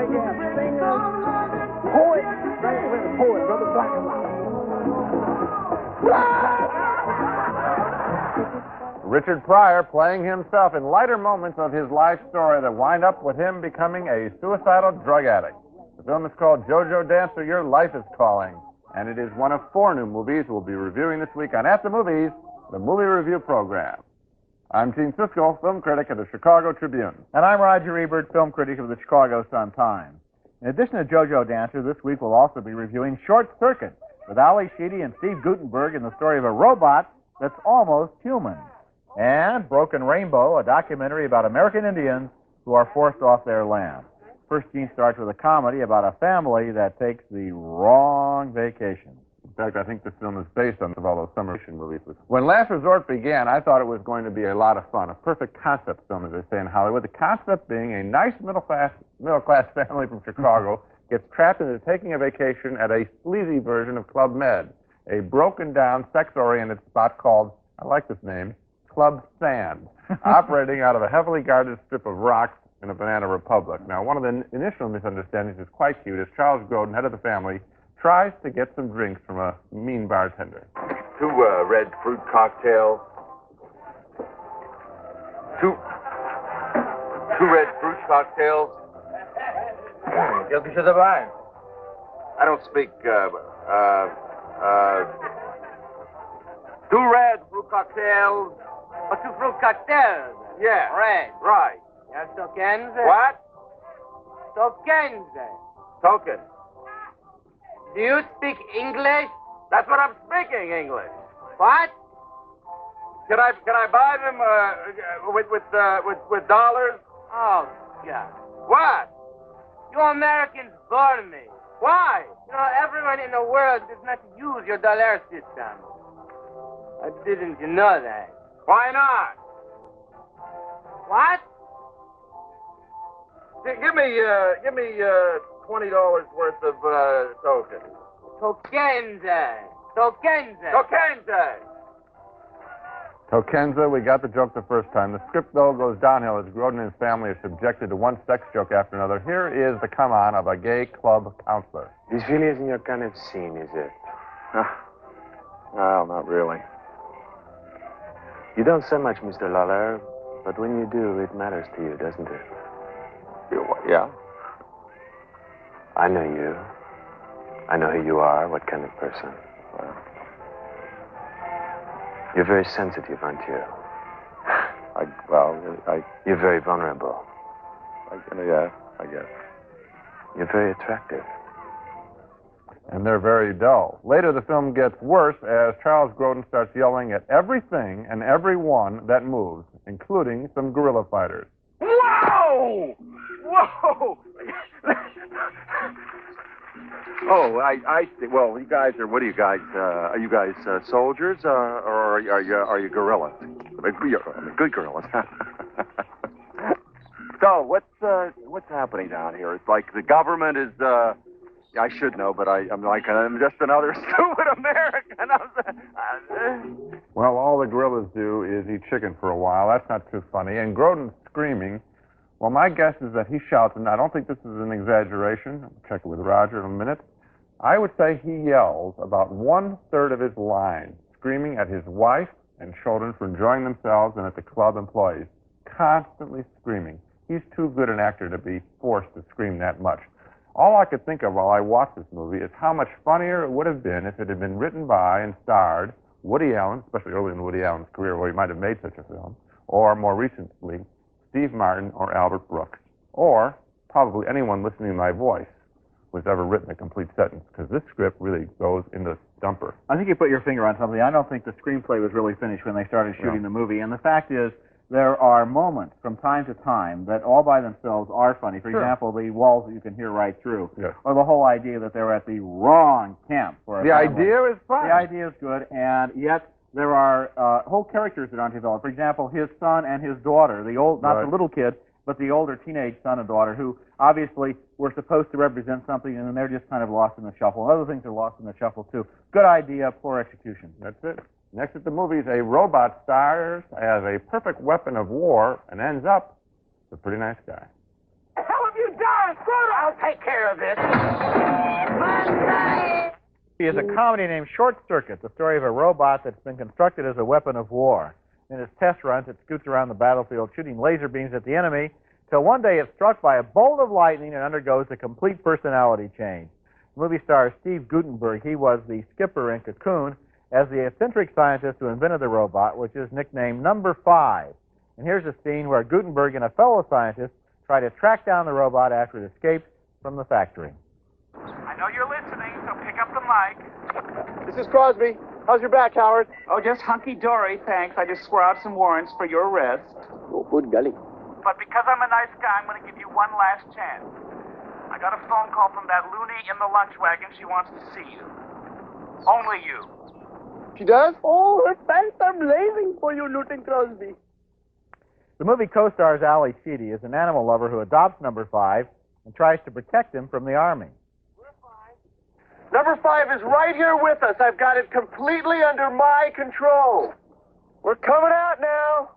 again. Singer, poet, poet, Brother Black and White. Richard Pryor playing himself in lighter moments of his life story that wind up with him becoming a suicidal drug addict. The film is called JoJo Dancer, Your Life is Calling, and it is one of 4 new movies we'll be reviewing this week on At the Movies, the movie review program. I'm Gene Siskel, film critic of the Chicago Tribune. And I'm Roger Ebert, film critic of the Chicago Sun-Times. In addition to JoJo Dancer, this week we'll also be reviewing Short Circuit with Ali Sheedy and Steve Guttenberg in the story of a robot that's almost human. And Broken Rainbow, a documentary about American Indians who are forced off their land. First Gene starts with a comedy about a family that takes the wrong vacation. In fact, I think this film is based on all those summer vacation movies. When Last Resort began, I thought it was going to be a lot of fun, a perfect concept film, as they say in Hollywood. The concept being a nice middle-class family from Chicago gets trapped into taking a vacation at a sleazy version of Club Med, a broken-down, sex-oriented spot called, I like this name, Club Sand, operating out of a heavily guarded strip of rocks in a banana republic. Now, one of the initial misunderstandings is quite cute, as Charles Grodin, head of the family, tries to get some drinks from a mean bartender. 2 red fruit cocktails. 2 red fruit cocktails. Quelque chose à boire? I don't speak, 2 red fruit cocktails. Oh, 2 fruit cocktails. Yeah. Red. Right. Yes, tokens. What? Tokens. Token. Do you speak English? That's what I'm speaking, English. What? Can I buy them with dollars? Oh, God. What? You Americans bore me. Why? You know, everyone in the world does not use your dollar system. Didn't you know that? Why not? What? Give me $20 worth of tokens. Tokens. Tokenza, we got the joke the first time. The script, though, goes downhill as Grodin and his family are subjected to one sex joke after another. Here is the come-on of a gay club counselor. This really isn't your kind of scene, is it? Well, not really. You don't say much, Mr. Lawler, but when you do, it matters to you, doesn't it? Yeah. I know you. I know who you are, what kind of person. Well, you're very sensitive, aren't you? You're very vulnerable. Yeah, I guess. You're very attractive. And they're very dull. Later, the film gets worse as Charles Grodin starts yelling at everything and everyone that moves, including some guerrilla fighters. Whoa! Whoa! Oh, I see. Well, you guys are. What are you guys? Are you guys soldiers, or are you gorillas? Good gorillas. So, what's happening down here? It's like the government is. I should know, but I'm just another stupid American. Well, all the gorillas do is eat chicken for a while. That's not too funny. And Grodin's screaming. Well, my guess is that he shouts, and I don't think this is an exaggeration. I'll check it with Roger in a minute. I would say he yells about 1/3 of his lines, screaming at his wife and children for enjoying themselves and at the club employees. Constantly screaming. He's too good an actor to be forced to scream that much. All I could think of while I watched this movie is how much funnier it would have been if it had been written by and starred Woody Allen, especially early in Woody Allen's career where he might have made such a film, or more recently, Steve Martin or Albert Brooks, or probably anyone listening to my voice who's ever written a complete sentence, because this script really goes in the dumper. I think you put your finger on something. I don't think the screenplay was really finished when they started shooting the movie. And the fact is, there are moments from time to time that all by themselves are funny. For example, the walls that you can hear right through. Yes. Or the whole idea that they were at the wrong camp. For The idea is fun. The idea is good, and yet there are whole characters that aren't developed. For example, his son and his daughter, the old, not the little kid, but the older teenage son and daughter, who obviously were supposed to represent something, and then they're just kind of lost in the shuffle. And other things are lost in the shuffle, too. Good idea, poor execution. That's it. Next at the movies, a robot stars as a perfect weapon of war and ends up a pretty nice guy. The hell have you done? I'll take care of this. He is a comedy named Short Circuit, the story of a robot that's been constructed as a weapon of war. In its test runs, it scoots around the battlefield shooting laser beams at the enemy till one day it's struck by a bolt of lightning and undergoes a complete personality change. The movie stars Steve Gutenberg. He was the skipper in Cocoon as the eccentric scientist who invented the robot, which is nicknamed Number 5. And here's a scene where Gutenberg and a fellow scientist try to track down the robot after it escapes from the factory. I know you're listening, so pick up the mic. This is Crosby. How's your back, Howard? Oh, just hunky-dory, thanks. I just swore out some warrants for your arrest. Oh, good golly. But because I'm a nice guy, I'm going to give you one last chance. I got a phone call from that loony in the lunch wagon. She wants to see you. Only you. She does? Oh, her pants are blazing for you, Lieutenant Crosby. The movie co-stars Ali Sheedy as an animal lover who adopts Number 5 and tries to protect him from the army. Number 5 is right here with us. I've got it completely under my control. We're coming out now.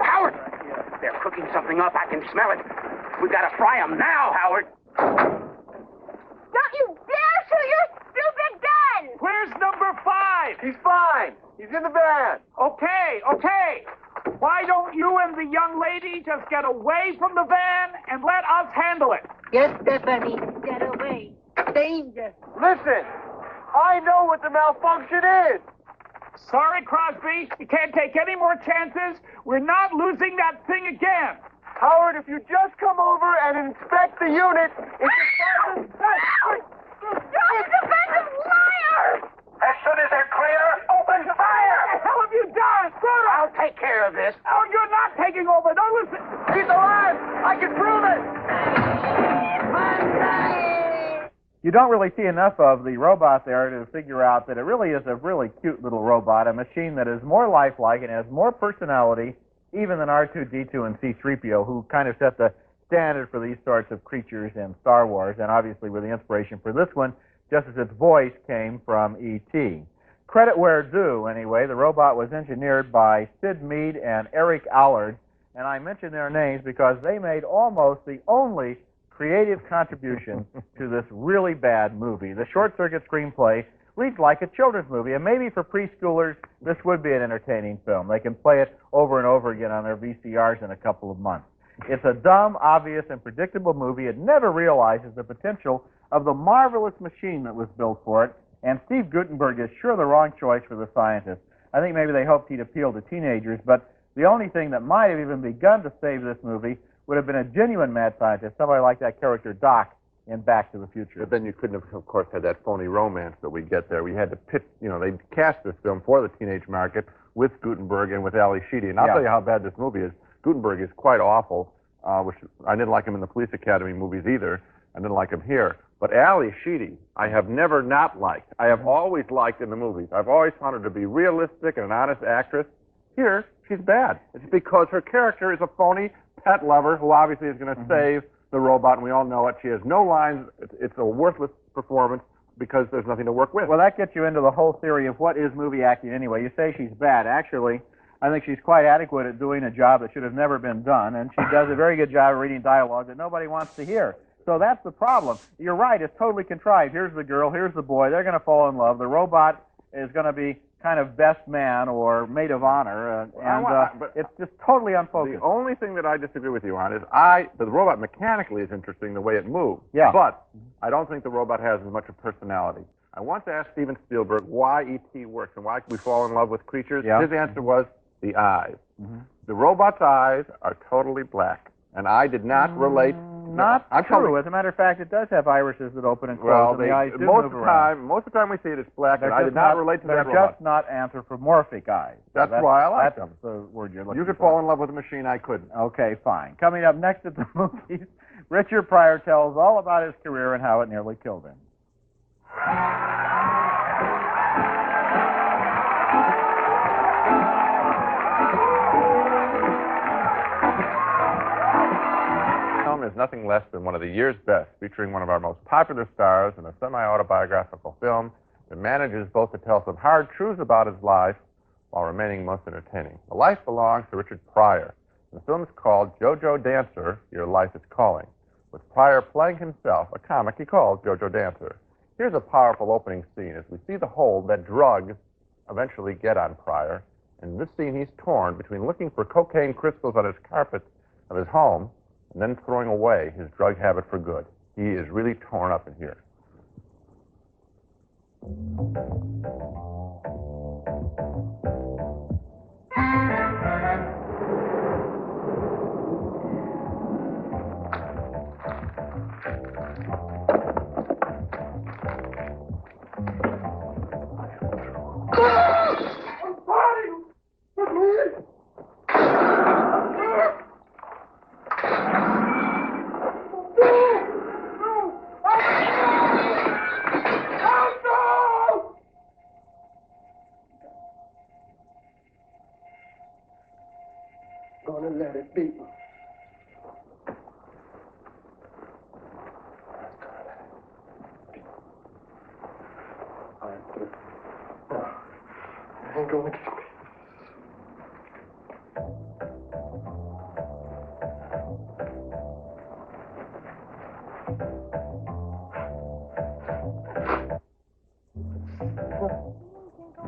Howard! They're cooking something up. I can smell it. We got to fry them now, Howard. Don't you dare shoot your stupid gun! Where's Number 5? He's fine. He's in the van. Okay. Why don't you and the young lady just get away from the van and let us handle it? Yes, Stephanie, get away. Danger. Listen, I know what the malfunction is. Sorry, Crosby. You can't take any more chances. We're not losing that thing again. Howard, if you just come over and inspect the unit, it's a You're a defensive liar! As soon as they're clear, open fire! What the hell have you done? I'll take care of this. Oh, you're not taking over. Don't listen. He's alive! I can prove it! You don't really see enough of the robot there to figure out that it really is a really cute little robot, a machine that is more lifelike and has more personality even than R2-D2 and C-3PO, who kind of set the standard for these sorts of creatures in Star Wars, and obviously were the inspiration for this one, just as its voice came from E.T. Credit where due, anyway. The robot was engineered by Sid Mead and Eric Allard, and I mention their names because they made almost the only creative contribution to this really bad movie. The Short Circuit screenplay reads like a children's movie, and maybe for preschoolers, this would be an entertaining film. They can play it over and over again on their VCRs in a couple of months. It's a dumb, obvious, and predictable movie. It never realizes the potential of the marvelous machine that was built for it, and Steve Gutenberg is sure the wrong choice for the scientist. I think maybe they hoped he'd appeal to teenagers, but the only thing that might have even begun to save this movie would have been a genuine mad scientist, somebody like that character Doc in Back to the Future. But then you couldn't have, of course, had that phony romance that we get there. We had to pitch, they cast this film for the teenage market with Gutenberg and with Ali Sheedy. And I'll tell you how bad this movie is. Gutenberg is quite awful, which I didn't like him in the Police Academy movies either. I didn't like him here. But Ali Sheedy, I have never not liked. I have always liked in the movies. I've always found her to be realistic and an honest actress. Here, she's bad. It's because her character is a phony pet lover who obviously is going to save the robot, and we all know it. She has no lines. It's a worthless performance because there's nothing to work with. Well, that gets you into the whole theory of what is movie acting anyway. You say she's bad. Actually, I think she's quite adequate at doing a job that should have never been done, and she does a very good job of reading dialogue that nobody wants to hear. So that's the problem. You're right. It's totally contrived. Here's the girl. Here's the boy. They're going to fall in love. The robot is going to be kind of best man or maid of honor, but it's just totally unfocused. The only thing that I disagree with you on is the robot mechanically is interesting the way it moves. Yeah. But I don't think the robot has as much of personality. I once asked Steven Spielberg why E.T. works and why we fall in love with creatures. Yeah. His answer was the eyes. The robot's eyes are totally black, and I did not relate. Not true. As a matter of fact, it does have irises that open and close, and the eyes do move around. Most of the time we see it, it's black, and They're I did not relate to that They're robot. just not anthropomorphic eyes. That's why I like them. That's the word you're looking You could for. fall in love with a machine, I couldn't. Okay, fine. Coming up next at the movies, Richard Pryor tells all about his career and how it nearly killed him. Is nothing less than one of the year's best, featuring one of our most popular stars in a semi-autobiographical film that manages both to tell some hard truths about his life while remaining most entertaining. The life belongs to Richard Pryor. The film is called JoJo Dancer, Your Life is Calling, with Pryor playing himself a comic he calls JoJo Dancer. Here's a powerful opening scene as we see the hold that drugs eventually get on Pryor. In this scene, he's torn between looking for cocaine crystals on his carpet of his home and then throwing away his drug habit for good. He is really torn up in here. Gonna let it be. I ain't gonna get me.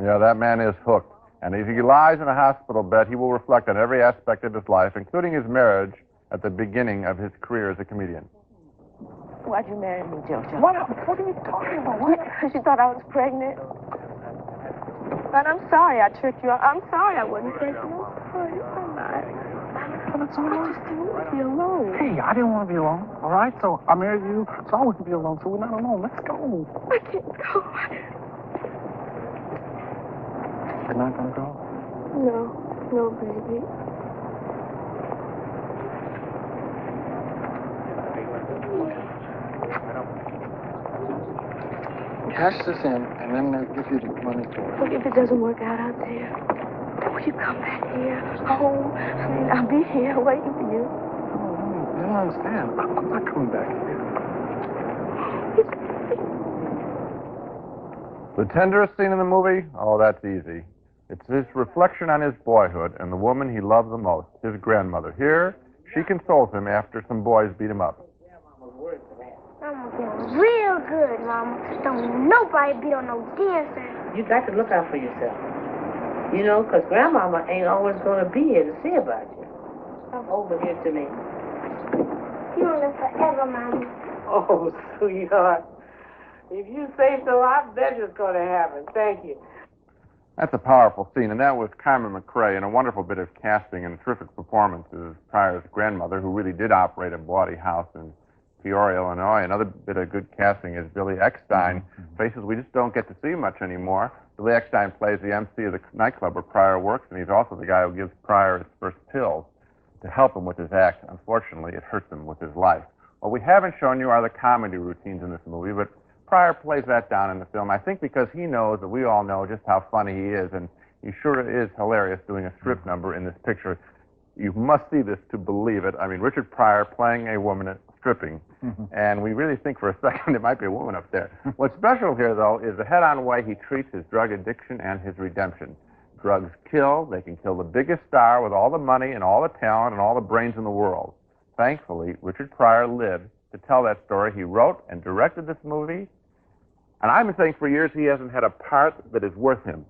Yeah, that man is hooked. And if he lies in a hospital bed, he will reflect on every aspect of his life, including his marriage at the beginning of his career as a comedian. Why'd you marry me, JoJo? What are you talking about? What? Because you thought I was pregnant. But I'm sorry I tricked you. I'm sorry I wasn't pregnant. I'm sorry. I'm not. But it's all right. I just didn't want to be alone. Hey, I didn't want to be alone, all right? So I married you, so I wouldn't be alone, so we're not alone. Let's go. I can't go. You're not gonna go? No, baby. Cash this in, and then they'll give you the money for it. Look, if it doesn't work out out there, will you come back here, home? I mean, I'll be here waiting for you. You don't understand. I'm not coming back here. The tenderest scene in the movie? Oh, that's easy. It's his reflection on his boyhood and the woman he loved the most, his grandmother. Here, she consoles him after some boys beat him up. I'm feeling real good, Mama. Don't nobody beat on no dancer. You got to look out for yourself. You know, because Grandmama ain't always going to be here to see about you. Come over here to me. You will live forever, Mama. Oh, sweetheart. If you say so, I bet it's going to happen. Thank you. That's a powerful scene, and that was Carmen McRae, and a wonderful bit of casting and a terrific performance as Pryor's grandmother, who really did operate a bawdy house in Peoria, Illinois. Another bit of good casting is Billy Eckstein, faces we just don't get to see much anymore. Billy Eckstein plays the MC of the nightclub where Pryor works, and he's also the guy who gives Pryor his first pills to help him with his act. Unfortunately, it hurts him with his life. What we haven't shown you are the comedy routines in this movie, but Pryor plays that down in the film, I think because he knows that we all know just how funny he is, and he sure is hilarious doing a strip number in this picture. You must see this to believe it. I mean, Richard Pryor playing a woman stripping, and we really think for a second there might be a woman up there. What's special here, though, is the head-on way he treats his drug addiction and his redemption. Drugs kill. They can kill the biggest star with all the money and all the talent and all the brains in the world. Thankfully, Richard Pryor lived to tell that story. He wrote and directed this movie, and I've been saying for years he hasn't had a part that is worth him.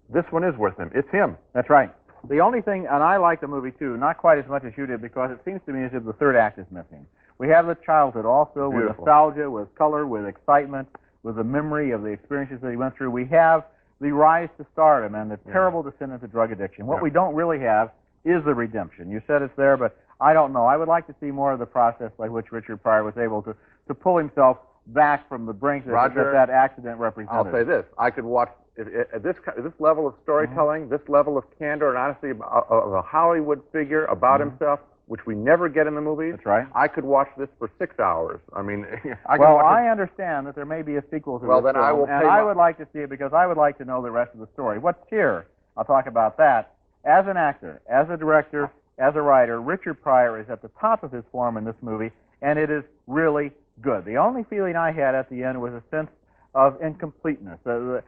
This one is worth him. It's him. That's right. The only thing, and I like the movie too, not quite as much as you did, because it seems to me as if the third act is missing. We have the childhood also, with nostalgia, with color, with excitement, with the memory of the experiences that he went through. We have the rise to stardom and the terrible descent into drug addiction. What we don't really have is the redemption. You said it's there, but I don't know. I would like to see more of the process by which Richard Pryor was able to pull himself back from the brink that accident represented. I'll say this. I could watch, at this level of storytelling, this level of candor and honesty of a Hollywood figure about himself, which we never get in the movies. That's right. I could watch this for 6 hours. I mean, I understand that there may be a sequel to this then film, I will and I would like to see it because I would like to know the rest of the story. What's here? I'll talk about that. As an actor, as a director, as a writer, Richard Pryor is at the top of his form in this movie, and it is really good. The only feeling I had at the end was a sense of incompleteness. The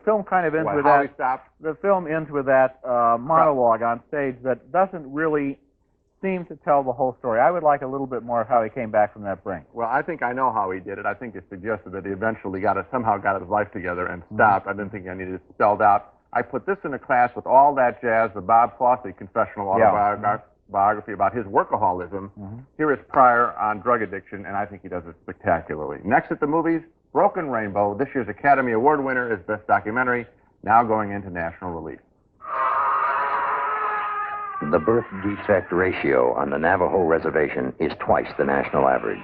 film kind of ends with that. The film ends with that monologue on stage that doesn't really seem to tell the whole story. I would like a little bit more of how he came back from that brink. Well, I think I know how he did it. I think it suggested that he eventually somehow got his life together and stopped. I didn't think I needed it spelled out. I put this in a class with all that jazz, the Bob Fosse confessional autobiography about his workaholism. Here is Pryor on drug addiction, and I think he does it spectacularly. Next at the movies, Broken Rainbow, this year's Academy Award winner, is Best Documentary, now going into national release. The birth defect ratio on the Navajo reservation is twice the national average.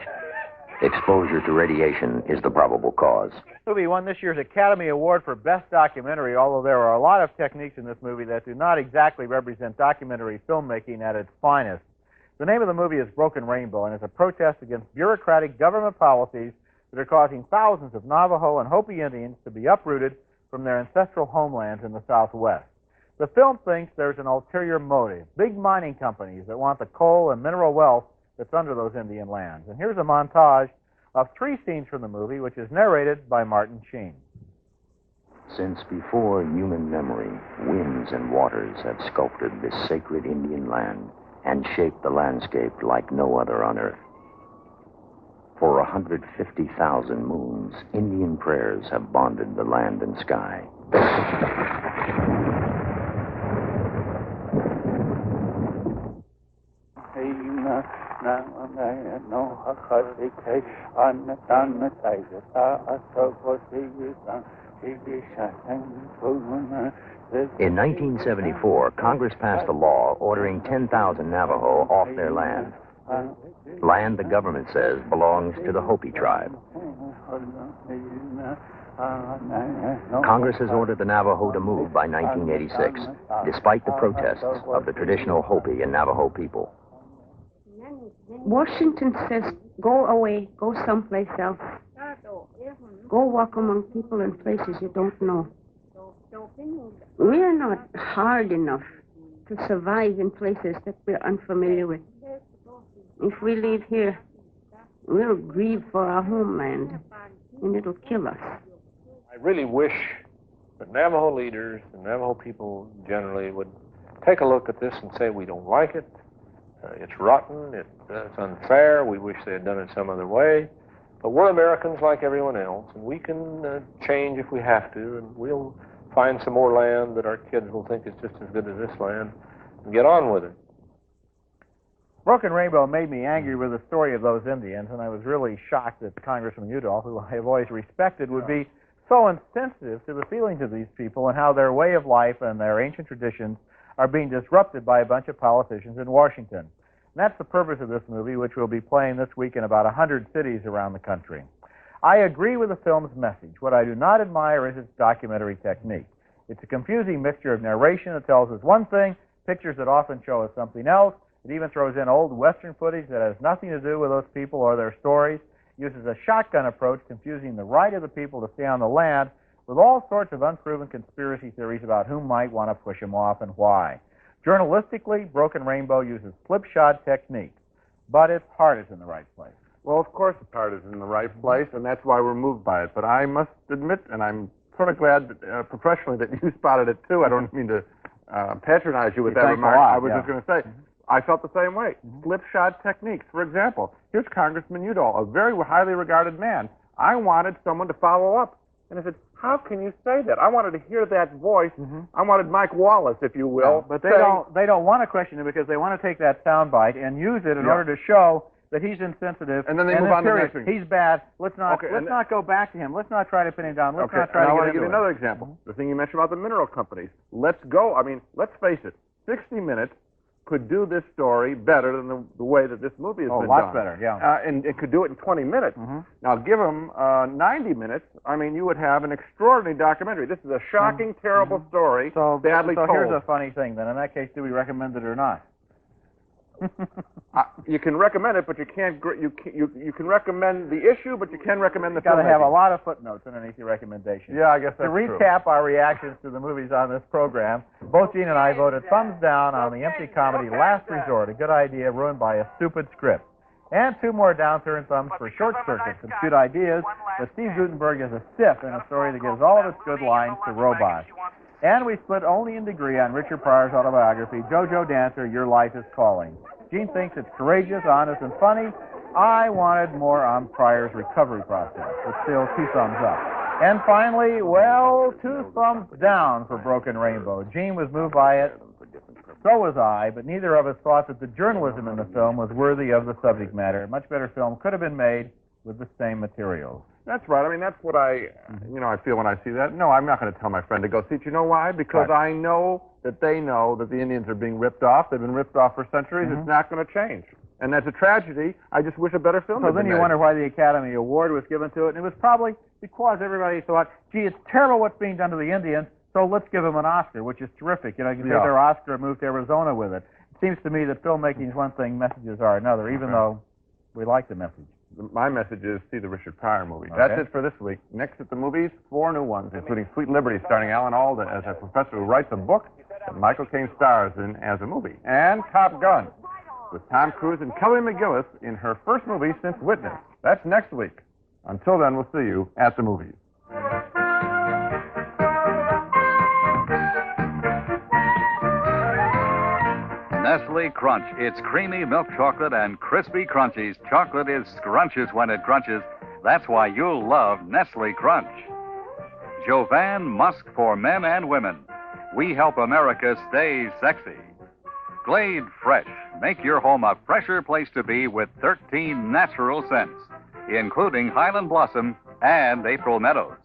Exposure to radiation is the probable cause. The movie won this year's Academy Award for Best Documentary, although there are a lot of techniques in this movie that do not exactly represent documentary filmmaking at its finest. The name of the movie is Broken Rainbow, and is a protest against bureaucratic government policies that are causing thousands of Navajo and Hopi Indians to be uprooted from their ancestral homelands in the Southwest. The film thinks there's an ulterior motive, big mining companies that want the coal and mineral wealth that's under those Indian lands. And here's a montage of 3 scenes from the movie, which is narrated by Martin Sheen. Since before human memory, winds and waters have sculpted this sacred Indian land and shaped the landscape like no other on earth. For 150,000 moons, Indian prayers have bonded the land and sky. In 1974, Congress passed a law ordering 10,000 Navajo off their land. Land, the government says, belongs to the Hopi tribe. Congress has ordered the Navajo to move by 1986, despite the protests of the traditional Hopi and Navajo people. Washington says, go away, go someplace else. Go walk among people and places you don't know. We are not hard enough to survive in places that we're unfamiliar with. If we leave here, we'll grieve for our homeland, and it'll kill us. I really wish that Navajo leaders and Navajo people generally would take a look at this and say, we don't like it. It's rotten. It's unfair. We wish they had done it some other way. But we're Americans like everyone else, and we can change if we have to, and we'll find some more land that our kids will think is just as good as this land and get on with it. Broken Rainbow made me angry with the story of those Indians, and I was really shocked that Congressman Udall, who I have always respected, would be so insensitive to the feelings of these people and how their way of life and their ancient traditions are being disrupted by a bunch of politicians in Washington. And that's the purpose of this movie, which will be playing this week in about 100 cities around the country. I agree with the film's message. What I do not admire is its documentary technique. It's a confusing mixture of narration that tells us one thing, pictures that often show us something else. It even throws in old Western footage that has nothing to do with those people or their stories. It uses a shotgun approach, confusing the right of the people to stay on the land with all sorts of unproven conspiracy theories about who might want to push them off and why. Journalistically, Broken Rainbow uses slipshod techniques, but its heart is in the right place. Well, of course its heart is in the right place, and that's why we're moved by it. But I must admit, and I'm sort of glad that, professionally that you spotted it too. I don't mean to patronize you with that remark. I was just going to say, I felt the same way. Slipshod techniques. For example, here's Congressman Udall, a very highly regarded man. I wanted someone to follow up. And I said, how can you say that? I wanted to hear that voice. I wanted Mike Wallace, if you will. But they don't want to question him because they want to take that soundbite and use it in order to show that he's insensitive. And then they move on to the next thing. He's bad. Let's not go back to him. Let's not try to pin him down. Let's not try to get into it. I want to give you another example. The thing you mentioned about the mineral companies. Let's go. I mean, let's face it. 60 Minutes could do this story better than the way that this movie has been done. Oh, lots better, yeah. And it could do it in 20 minutes. Now, give them 90 minutes. I mean, you would have an extraordinary documentary. This is a shocking, terrible story, badly told. So here's a funny thing, then. In that case, do we recommend it or not? You can recommend it, but you can't. You can recommend the issue, but you can recommend the film. You've got to have a lot of footnotes underneath your recommendation. Yeah, I guess that's true. To recap our reactions to the movies on this program, both Gene and I voted thumbs down on the empty comedy Last Resort, a good idea ruined by a stupid script. And 2 more downturn thumbs for Short Circuit, some cute ideas, but Steve Gutenberg is a stiff in a story that gives all of its good lines to robots. And we split only in degree on Richard Pryor's autobiography, JoJo Dancer, Your Life is Calling. Gene thinks it's courageous, honest, and funny. I wanted more on Pryor's recovery process, but still 2 thumbs up. And finally, well, 2 thumbs down for Broken Rainbow. Gene was moved by it. So was I, but neither of us thought that the journalism in the film was worthy of the subject matter. A much better film could have been made with the same materials. That's right. I mean, that's what I feel when I see that. No, I'm not going to tell my friend to go see it. You know why? Because I know that they know that the Indians are being ripped off. They've been ripped off for centuries. It's not going to change. And that's a tragedy. I just wish a better film had So then been you made. wonder why the Academy Award was given to it, and it was probably because everybody thought, gee, it's terrible what's being done to the Indians, so let's give them an Oscar, which is terrific. You know, you can take their Oscar and move to Arizona with it. It seems to me that filmmaking is one thing, messages are another, even though we like the message. My message is see the Richard Pryor movie. Okay. That's it for this week. Next at the movies, 4 new ones, including Sweet Liberty, starring Alan Alda as a professor who writes a book that Michael Caine stars in as a movie. And Top Gun, with Tom Cruise and Kelly McGillis in her first movie since Witness. That's next week. Until then, we'll see you at the movies. Nestle Crunch. It's creamy milk chocolate and crispy crunchies. Chocolate is scrumptious when it crunches. That's why you'll love Nestle Crunch. Jovan Musk for men and women. We help America stay sexy. Glade Fresh. Make your home a fresher place to be with 13 natural scents, including Highland Blossom and April Meadows.